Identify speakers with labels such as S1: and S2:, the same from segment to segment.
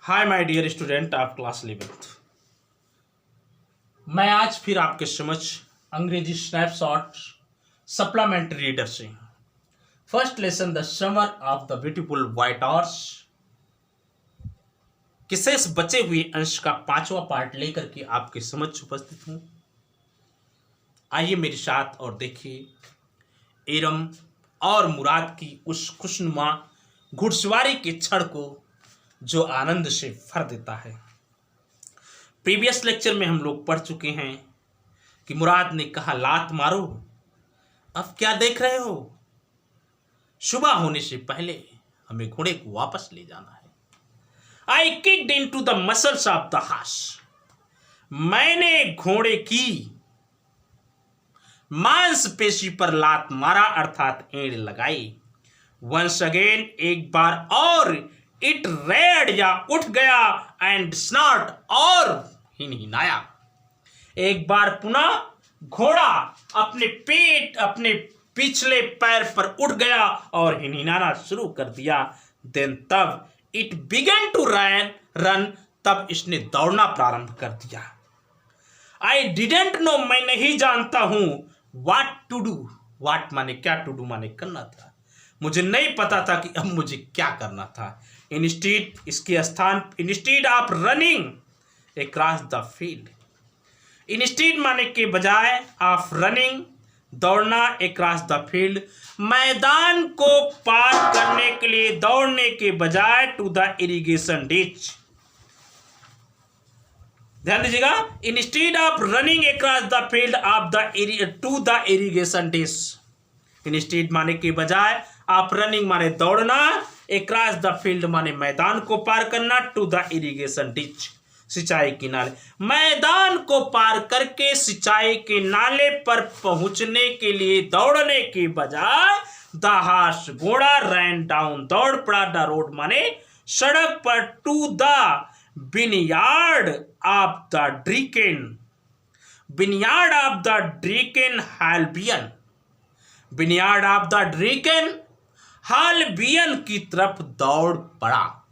S1: Hi my dear student of class 11th। मैं आज फिर आपके समक्ष अंग्रेजी स्नैपशॉट सप्लीमेंट्री रीडर से first lesson the summer of the beautiful white horse के शेष बचे हुए अंश का 5वां पार्ट लेकर के आपके समक्ष उपस्थित हूं। आइए मेरे साथ और देखिए एरम और मुराद की उस खुशनुमा घुड़सवारी के क्षण को जो आनंद से भर देता है। प्रीवियस लेक्चर में हम लोग पढ़ चुके हैं कि मुराद ने कहा लात मारो, अब क्या देख रहे हो, सुबह होने से पहले हमें घोड़े को वापस ले जाना है। I kicked into the muscles of the horse, मैंने घोड़े की मांसपेशी पर लात मारा अर्थात एड़ लगाई। वंस अगेन, एक बार और, इट रेड या उठ गया एंड स्नॉट और हिनहिनाया। एक बार पुनः घोड़ा अपने पिछले पैर पर उठ गया और हिनहिनाना शुरू कर दिया। देन तब इट बिगन टू रन, तब इसने दौड़ना प्रारंभ कर दिया। आई डिडेंट नो, मैं नहीं जानता हूं व्हाट टू डू। व्हाट माने क्या, टू डू माने करना था। मुझे नहीं पता था कि अब मुझे क्या करना था। इंस्टीड, इसके स्थान, instead of running across the field, instead माने के बजाय, ऑफ रनिंग दौड़ना, अक्रॉस द फील्ड मैदान को पार करने के लिए दौड़ने के बजाय, टू द इरिगेशन डिच। ध्यान दीजिएगा, instead of running across the field of the two the irrigation ditch. Instead माने के बजाय, ऑफ रनिंग माने दौड़ना, अक्रॉस द फील्ड माने मैदान को पार करना, टू द इरिगेशन डिच सिंचाई के नाले। मैदान को पार करके सिंचाई के नाले पर पहुंचने के लिए दौड़ने के बजाय, द हॉर्स घोड़ा रैन डाउन दौड़ पड़ा, द रोड माने सड़क पर, to the vineyard of the ड्रीकेन, विनयार्ड ऑफ द ड्रीकेन हाल्बियन, विनयार्ड ऑफ द ड्रीकेन हाल्बियन की तरफ दौड़ पड़ा।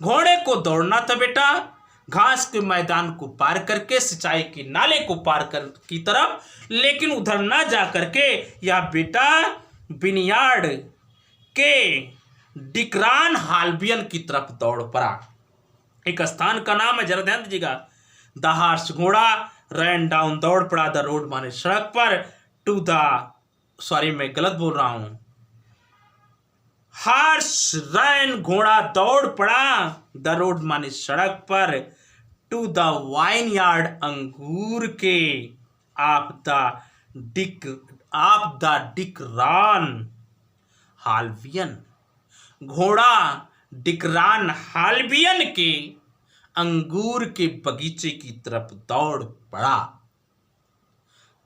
S1: घोड़े को दौड़ना था बेटा घास के मैदान को पार करके सिंचाई के नाले को पार कर की तरफ, लेकिन उधर ना जा करके यह बेटा विनयार्ड के डिक्रान हाल्बियन की तरफ दौड़ पड़ा। एक स्थान का नाम है, जरा ध्यान दीजिएगा। द हॉर्स घोड़ा, रैन डाउन दौड़ पड़ा, द रोड माने सड़क पर, टू द, सॉरी मैं गलत बोल रहा हूं, हॉर्स रैन घोड़ा दौड़ पड़ा, द रोड माने सड़क पर, टू द वाइन यार्ड अंगूर के, ऑफ द डिकरान हाल्बियन, घोड़ा डिकरान हाल्बियन के अंगूर के बगीचे की तरफ दौड़ पड़ा।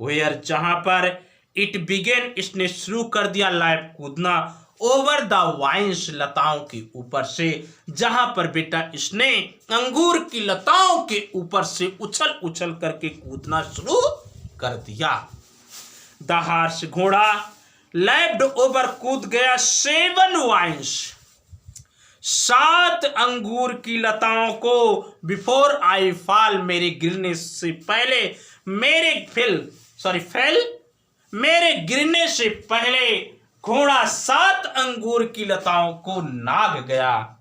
S1: वेयर, जहां पर, इट बिगेन इसने शुरू कर दिया, लाइफ कूदना, ओवर द वाइन्स लताओं के ऊपर से, जहां पर बेटा इसने अंगूर की लताओं के ऊपर से उछल उछल करके कूदना शुरू कर दिया। द हॉर्स घोड़ा लैप्ड ओवर कूद गया 7 वाइन्स, 7 अंगूर की लताओं को, बिफोर आई फॉल मेरे गिरने से पहले, मेरे गिरने से पहले घोड़ा 7 अंगूर की लताओं को नाग गया।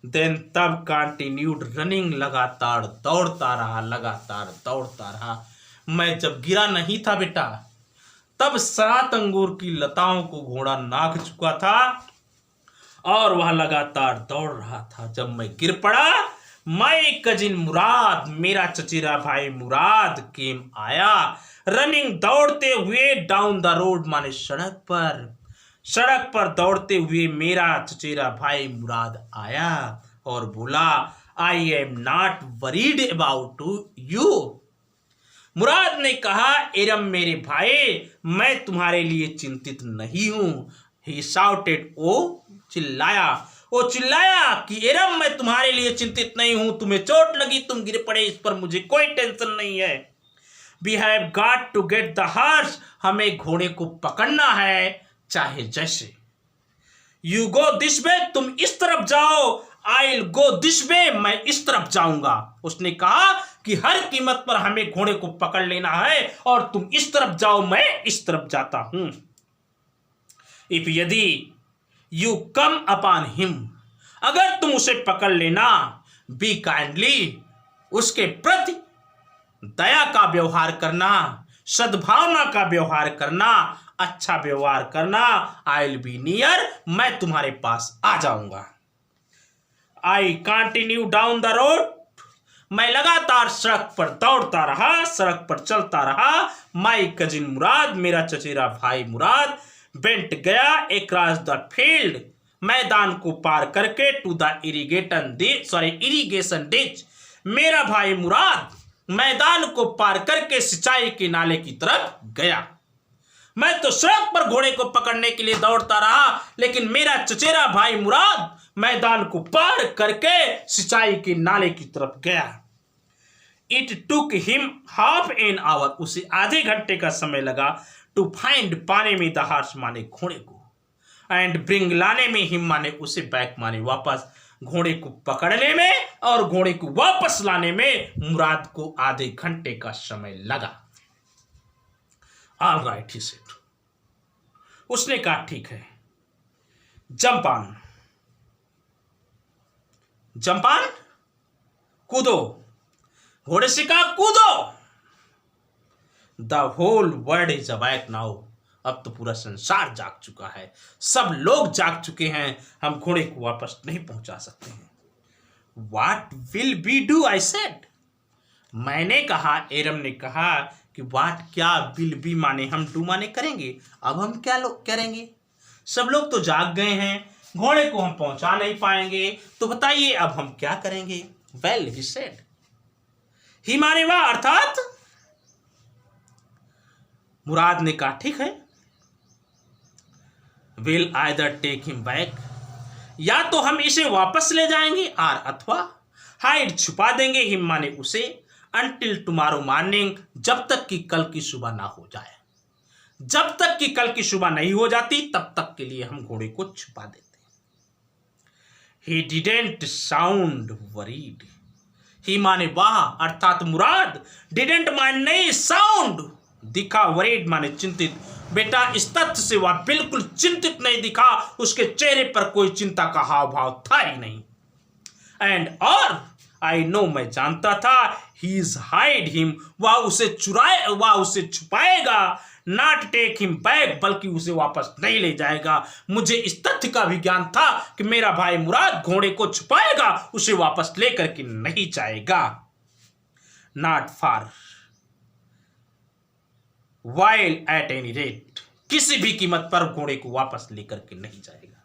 S1: देन तब कंटिन्यूड रनिंग, लगातार दौड़ता रहा। मैं जब गिरा नहीं था बेटा, तब 7 अंगूर की लताओं को घोड़ा नाग चुका था और वह लगातार दौड़ रहा था। जब मैं गिर पड़ा, माय कजिन मुराद, मेरा चचेरा भाई मुराद केम आया, रनिंग दौड़ते हुए, डाउन द रोड माने सड़क पर दौड़ते हुए मेरा चचेरा भाई मुराद आया और बोला, I am not worried about you. Murad ने कहा, एरम मेरे भाई, मैं तुम्हारे लिए चिंतित नहीं हूं। ही शाउटेड, वो चिल्लाया कि एरम मैं तुम्हारे लिए चिंतित नहीं हूं, तुम्हें चोट लगी, तुम गिर पड़े, इस पर मुझे कोई टेंशन नहीं है। We have got to get the horse, हमें घोड़े को पकड़ना है चाहे जैसे। यू गो दिस वे, तुम इस तरफ जाओ, I will go this way, मैं इस तरफ जाऊंगा। उसने कहा कि हर कीमत पर हमें घोड़े को पकड़ लेना है और तुम इस तरफ जाओ, मैं इस तरफ जाता हूं। इफ यदि यू कम अपॉन हिम, अगर तुम उसे पकड़ लेना, बी काइंडली, उसके प्रति दया का व्यवहार करना, सद्भावना का व्यवहार करना, अच्छा व्यवहार करना, आई विल बी नियर, मैं तुम्हारे पास आ जाऊंगा। I continue down the road, मैं लगातार सड़क पर दौड़ता रहा, सड़क पर चलता रहा। माई कजिन मुराद, मेरा चचेरा भाई मुराद, बेंट गया अक्रॉस द फील्ड, मैदान को पार करके, टू द इरिगेशन डिच, मेरा भाई मुराद मैदान को पार करके सिंचाई के नाले की तरफ गया। मैं तो सड़क पर घोड़े को पकड़ने के लिए दौड़ता रहा, लेकिन मेरा चचेरा भाई मुराद मैदान को पार करके सिंचाई के नाले की तरफ गया। It took him half an hour, उसे आधे घंटे का समय लगा, टू फाइंड, पाने में, द हॉर्स माने घोड़े को, एंड ब्रिंग, लाने में, हिम माने उसे, बैक माने वापस, घोड़े को पकड़ने में और घोड़े को वापस लाने में मुराद को आधे घंटे का समय लगा। ऑल राइट, ही सेड, उसने कहा ठीक है। जंप ऑन, जंप ऑन, कूदो, घोड़े से कहा कूदो। The whole world is awake now, अब तो पूरा संसार जाग चुका है, सब लोग जाग चुके हैं, हम घोड़े को वापस नहीं पहुंचा सकते हैं। What will we do? I said, मैंने कहा, एरम ने कहा कि वाट, क्या, विल बी माने हम, डू माने करेंगे, अब हम क्या लोग करेंगे, सब लोग तो जाग गए हैं, घोड़े को हम पहुंचा नहीं पाएंगे, तो बताइए अब हम क्या करेंगे। वेल, ही सेड, ही माने वाह, अर्थात मुराद ने कहा ठीक है। Will either take him back, या तो हम इसे वापस ले जाएंगे, और अथवा हाइड, छुपा देंगे, हिम माने उसे, अंटिल टुमारो मॉर्निंग, जब तक कि कल की सुबह ना हो जाए। जब तक कि कल की सुबह नहीं हो जाती तब तक के लिए हम घोड़े को छुपा देते। ही डिडेंट साउंड वरीड, ही माने वाह, अर्थात मुराद, डिडेंट माने नहीं, साउंड दिखा, वरीड माने चिंतित। बेटा इस तथ्य से वह बिल्कुल चिंतित नहीं दिखा, उसके चेहरे पर कोई चिंता का हाव भाव था ही नहीं। एंड और आई नो, मैं जानता था, ही इज हाइड हिम, वह उसे छुपाएगा, नॉट टेक हिम बैक, बल्कि उसे वापस नहीं ले जाएगा। मुझे इस तथ्य का भी ज्ञान था कि मेरा भाई मुराद घोड़े को छुपाएगा, उसे वापस लेकर के नहीं जाएगा। Not for while at any rate, किसी भी कीमत पर घोड़े को वापस लेकर के नहीं जाएगा।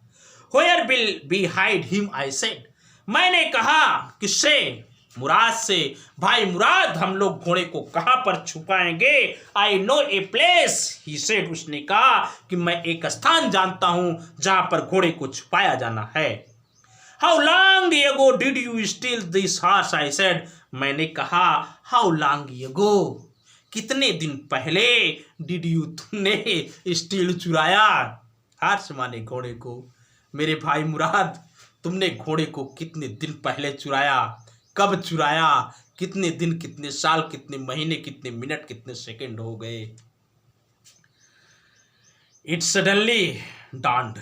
S1: Where will be hide him, I said, मैंने कहा, किससे, मुराद से, भाई मुराद हम लोग घोड़े को कहां पर छुपाएंगे। I know a place, he said, उसने कहा कि मैं एक स्थान जानता हूं जहां पर घोड़े को छुपाया जाना है। How long ago did you steel this horse, I said, मैंने कहा, हाउ लॉन्ग एगो, कितने दिन पहले, डिड यू, तुमने स्टील चुराया, हॉर्स माने घोड़े को, मेरे भाई मुराद तुमने घोड़े को कितने दिन पहले चुराया, कब चुराया, कितने दिन, कितने साल, कितने महीने, कितने मिनट, कितने सेकंड हो गए। इट सडनली डाउन्ड,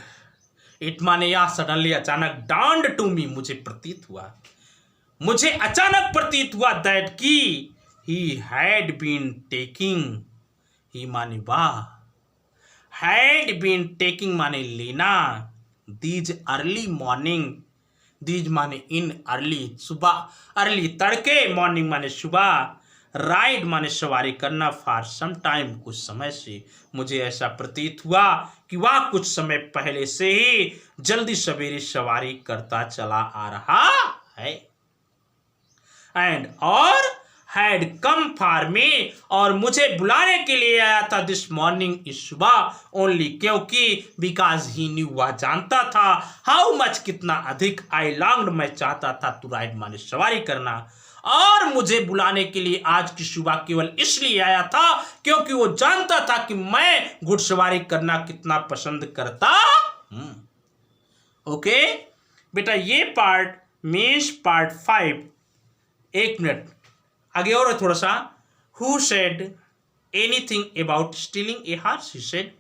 S1: इट माने या सडनली, अचानक, डाउन्ड टू मी, मुझे प्रतीत हुआ, मुझे अचानक प्रतीत हुआ, दैट की he had been taking, he माने वाह, had been taking माने लेना, these early morning, these माने इन, early सुबह, early तड़के, morning माने सुबह, राइड माने सवारी करना, फॉर सम टाइम कुछ समय से, मुझे ऐसा प्रतीत हुआ कि वह कुछ समय पहले से ही जल्दी सवेरे सवारी करता चला आ रहा है। एंड और हैड कम फॉर मी, और मुझे बुलाने के लिए आया था, दिस मॉर्निंग, इस सुबह, ओनली, क्योंकि, बिकॉज ही न्यू, वह जानता था, हाउ मच, कितना अधिक, आई लॉन्ग्ड, मैं चाहता था, टू राइड माने सवारी करना, और मुझे बुलाने के लिए आज की सुबह केवल इसलिए आया था क्योंकि वो जानता था कि मैं घुड़सवारी करना कितना पसंद करता हूं। ओके बेटा, ये पार्ट मीन्स पार्ट 5। 1 मिनट आगे और है थोड़ा सा। Who said anything about stealing a horse, he said,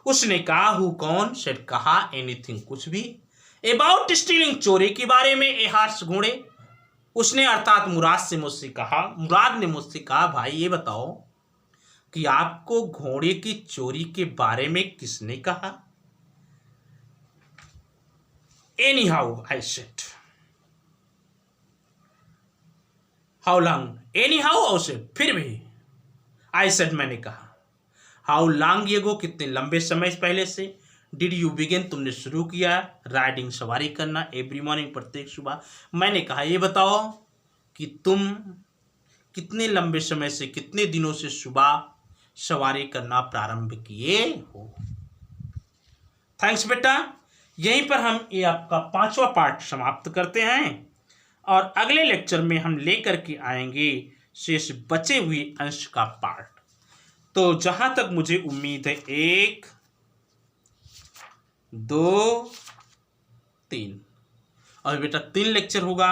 S1: उसने कहा, हु कौन, सेड कहा, एनीथिंग कुछ भी, अबाउट स्टीलिंग चोरी के बारे में, ए हार्स घोड़े, उसने अर्थात मुराद से मुझसे कहा, मुराद ने मुझसे कहा, भाई ये बताओ कि आपको घोड़े की चोरी के बारे में किसने कहा। Any how I said, how long, any how I said, फिर भी, आई सेड मैंने कहा, हाउ लॉन्ग एगो, कितने लंबे समय पहले से, डिड यू बिगिन, तुमने शुरू किया राइडिंग, सवारी करना, एवरी मॉर्निंग, प्रत्येक सुबह, मैंने कहा ये बताओ कि तुम कितने लंबे समय से, कितने दिनों से सुबह सवारी करना प्रारंभ किए हो। थैंक्स बेटा। यहीं पर हम ये आपका 5वां पार्ट समाप्त करते हैं और अगले लेक्चर में हम लेकर के आएंगे शेष बचे हुए अंश का पार्ट। तो जहां तक मुझे उम्मीद है 1 2 3 और बेटा 3 लेक्चर होगा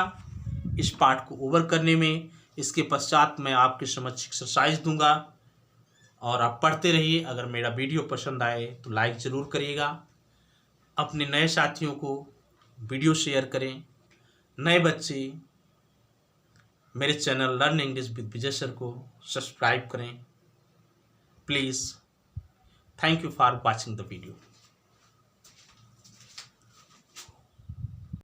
S1: इस पार्ट को ओवर करने में। इसके पश्चात मैं आपके समक्ष एक्सरसाइज दूंगा और आप पढ़ते रहिए। अगर मेरा वीडियो पसंद आए तो लाइक ज़रूर करिएगा, अपने नए साथियों को वीडियो शेयर करें, नए बच्चे मेरे channel learn English with Vijay sir को सब्सक्राइब करें please. Thank you for watching the video.